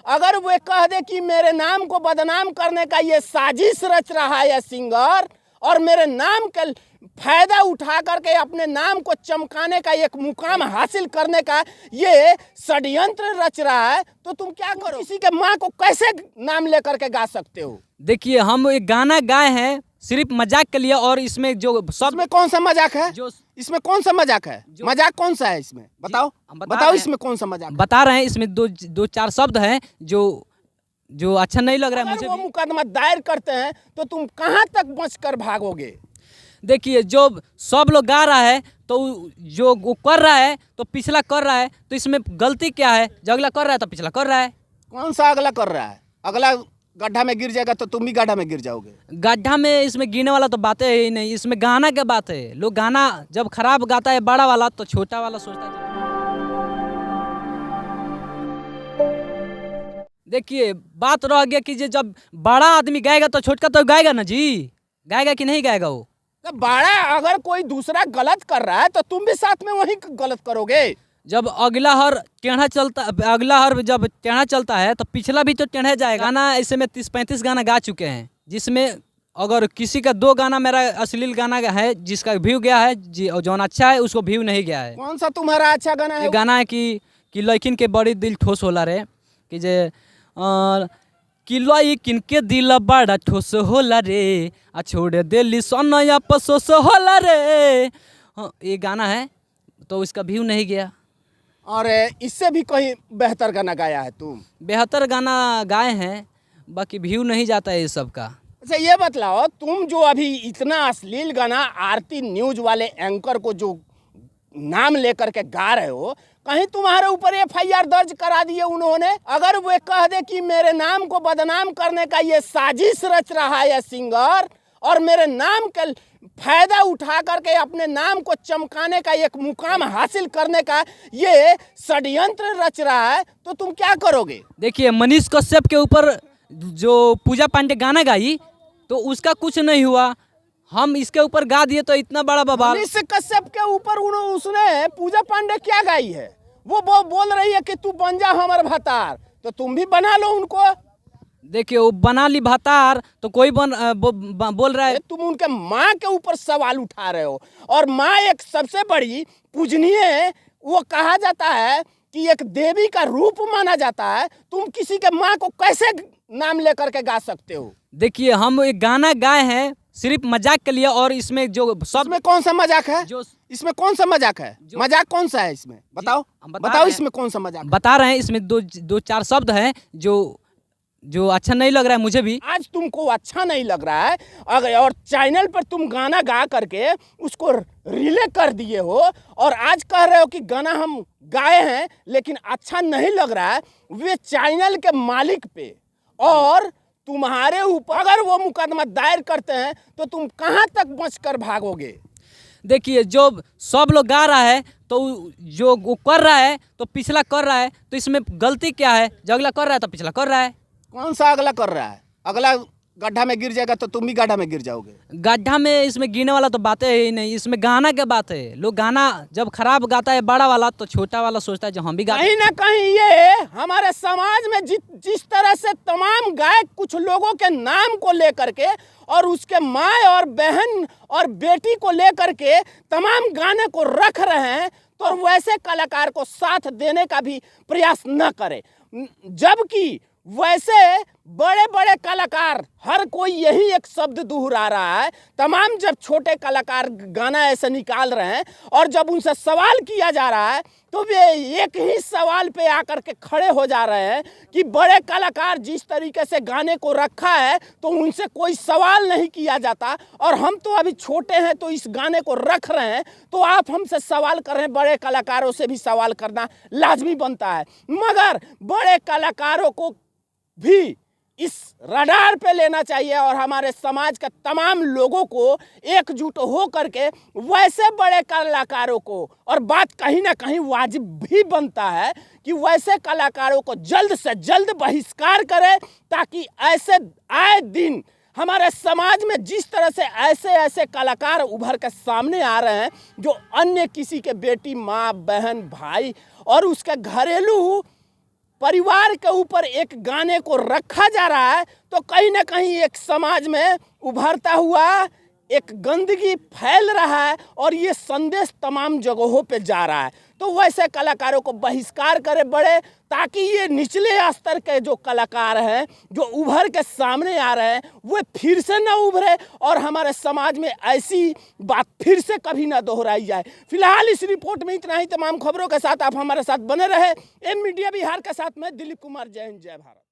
अगर वे कह दे कि मेरे नाम को बदनाम करने का ये साजिश रच रहा है सिंगर और मेरे नाम के फायदा उठा करके अपने नाम को चमकाने का एक मुकाम हासिल करने का ये षड्यंत्र रच रहा है, तो तुम क्या करो? किसी के माँ को कैसे नाम लेकर के गा सकते हो? देखिए, हम एक गाना गाए हैं सिर्फ मजाक के लिए, और इसमें जो सब में कौन सा मजाक है? जो इसमें कौन सा मजाक है? मजाक कौन सा है इसमें? बताओ बताओ, इसमें कौन सा मजाक? बता रहे हैं, इसमें दो चार शब्द हैं जो अच्छा नहीं लग रहा है मुझे। वो मुकदमा दायर करते हैं तो तुम कहाँ तक बचकर भागोगे? देखिए, जो सब लोग गा रहा है तो जो वो कर रहा है तो पिछला कर रहा है, तो इसमें गलती क्या है? जो अगला कर रहा है तो पिछला कर रहा है। कौन सा अगला कर रहा है? अगला गड्ढा में गिर जाएगा तो तुम भी गड्ढा में गिर जाओगे। गड्ढा में इसमें गिरने वाला तो बातें ही नहीं, इसमें गाना क्या बात है। लोग गाना जब खराब गाता है बड़ा वाला तो छोटा वाला सोचता है। देखिए, बात रह गया कि जब बड़ा आदमी गाएगा तो छोटका तो गाएगा ना जी, गाएगा कि नहीं गाएगा? वो तो बड़ा अगर कोई दूसरा गलत कर रहा है तो तुम भी साथ में वही गलत करोगे। जब अगला हर टेढ़ा चलता है तो पिछला भी तो टेढ़ा जाएगा। गाना ऐसे में 30-35 गाना गा चुके हैं, जिसमें अगर किसी का 2 गाना मेरा अश्लील गाना है जिसका व्यू गया है जी, और जौन अच्छा है उसको व्यू नहीं गया है। कौन सा तुम्हारा अच्छा गाना है? गाना है कि लड़किन के बड़ी दिल ठोस होला रे, कि जे कि लड़किन के दिल बड़ा ठोस होला रे, आ छोड़ दिली सोनया पसोस होला रे। हाँ, ये गाना है तो इसका व्यू नहीं गया। और इससे भी कहीं बेहतर गाना गाया है तुम? बेहतर गाना गाए हैं, बाकी व्यू नहीं जाता है ये सब का। अच्छा, ये बतलाओ, तुम जो अभी इतना अश्लील गाना आरती न्यूज वाले एंकर को जो नाम लेकर के गा रहे हो, कहीं तुम्हारे ऊपर FIR दर्ज करा दिए उन्होंने? अगर वे कह दे कि मेरे नाम को बदनाम करने का ये साजिश रच रहा है सिंगर और मेरे नाम के फायदा उठा करके अपने नाम को चमकाने का एक मुकाम हासिल करने का ये षड्यंत्र रच रहा है, तो तुम क्या करोगे? देखिए, मनीष कश्यप के ऊपर जो पूजा पांडे गाना गाई तो उसका कुछ नहीं हुआ, हम इसके ऊपर गा दिए तो इतना बड़ा बवाल। मनीष कश्यप के ऊपर उसने पूजा पांडे क्या गाई है? वो बोल रही है कि तू बन जा हमार भतार, तो तुम भी बना लो उनको। देखिए, वो बना ली भतार तो कोई बोल रहा है। तुम उनके माँ के ऊपर सवाल उठा रहे हो, और माँ एक सबसे बड़ी पूजनीय है, वो कहा जाता है कि एक देवी का रूप माना जाता है। तुम किसी के माँ को कैसे नाम लेकर के गा सकते हो? देखिए, हम एक गाना गाए हैं सिर्फ मजाक के लिए, और इसमें जो सब में कौन सा मजाक है? इसमें कौन सा मजाक है? मजाक कौन सा है इसमें? बताओ बताओ, इसमें कौन सा मजाक? बता रहे हैं, इसमें दो चार शब्द हैं जो अच्छा नहीं लग रहा है मुझे भी। आज तुमको अच्छा नहीं लग रहा है अगर, और चैनल पर तुम गाना गा करके उसको रिले कर दिए हो, और आज कह रहे हो कि गाना हम गाए हैं लेकिन अच्छा नहीं लग रहा है। वे चैनल के मालिक पे और तुम्हारे ऊपर अगर वो मुकदमा दायर करते हैं तो तुम कहाँ तक बचकर भागोगे? देखिए, जो सब लोग गा रहा है तो जो वो कर रहा है तो पिछला कर रहा है, तो इसमें गलती क्या है? जो अगला कर रहा है तो पिछला कर रहा है। कौन सा अगला कर रहा है? अगला गड्ढा में गिर जाएगा तो तुम भी गड्ढा में गिर जाओगे। गड्ढा में इसमें गिरने वाला तो बातें ही नहीं, इसमें गाना क्या बात है। लोग गाना जब खराब गाता है बड़ा वाला तो छोटा वाला सोचता है जो हम भी गाते। कहीं ना कहीं ये हमारे समाज में जिस तरह से तमाम गायक कुछ लोगों के नाम को लेकर के और उसके माँ और बहन और बेटी को लेकर के तमाम गाने को रख रहे हैं, तो वैसे कलाकार को साथ देने का भी प्रयास न करें। जबकि वैसे बड़े बड़े कलाकार हर कोई यही एक शब्द दोहरा रहा है। तमाम जब छोटे कलाकार गाना ऐसे निकाल रहे हैं और जब उनसे सवाल किया जा रहा है तो वे एक ही सवाल पे आकर के खड़े हो जा रहे हैं कि बड़े कलाकार जिस तरीके से गाने को रखा है तो उनसे कोई सवाल नहीं किया जाता, और हम तो अभी छोटे हैं तो इस गाने को रख रहे हैं, तो आप हमसे सवाल कर रहे हैं। बड़े कलाकारों से भी सवाल करना लाजमी बनता है, मगर बड़े कलाकारों को भी इस रडार पे लेना चाहिए और हमारे समाज के तमाम लोगों को एकजुट हो करके वैसे बड़े कलाकारों को, और बात कहीं ना कहीं वाजिब भी बनता है कि वैसे कलाकारों को जल्द से जल्द बहिष्कार करें, ताकि ऐसे आए दिन हमारे समाज में जिस तरह से ऐसे ऐसे कलाकार उभर के सामने आ रहे हैं जो अन्य किसी के बेटी, माँ, बहन, भाई और उसके घरेलू परिवार के ऊपर एक गाने को रखा जा रहा है तो कहीं ना कहीं एक समाज में उभरता हुआ एक गंदगी फैल रहा है और ये संदेश तमाम जगहों पे जा रहा है। तो वैसे कलाकारों को बहिष्कार करे बड़े, ताकि ये निचले स्तर के जो कलाकार हैं जो उभर के सामने आ रहे हैं वो फिर से न उभरे और हमारे समाज में ऐसी बात फिर से कभी ना दोहराई जाए। फिलहाल इस रिपोर्ट में इतना ही। तमाम खबरों के साथ आप हमारे साथ बने रहे। एम मीडिया बिहार के साथ मैं दिलीप कुमार। जय हिंद, जय भारत।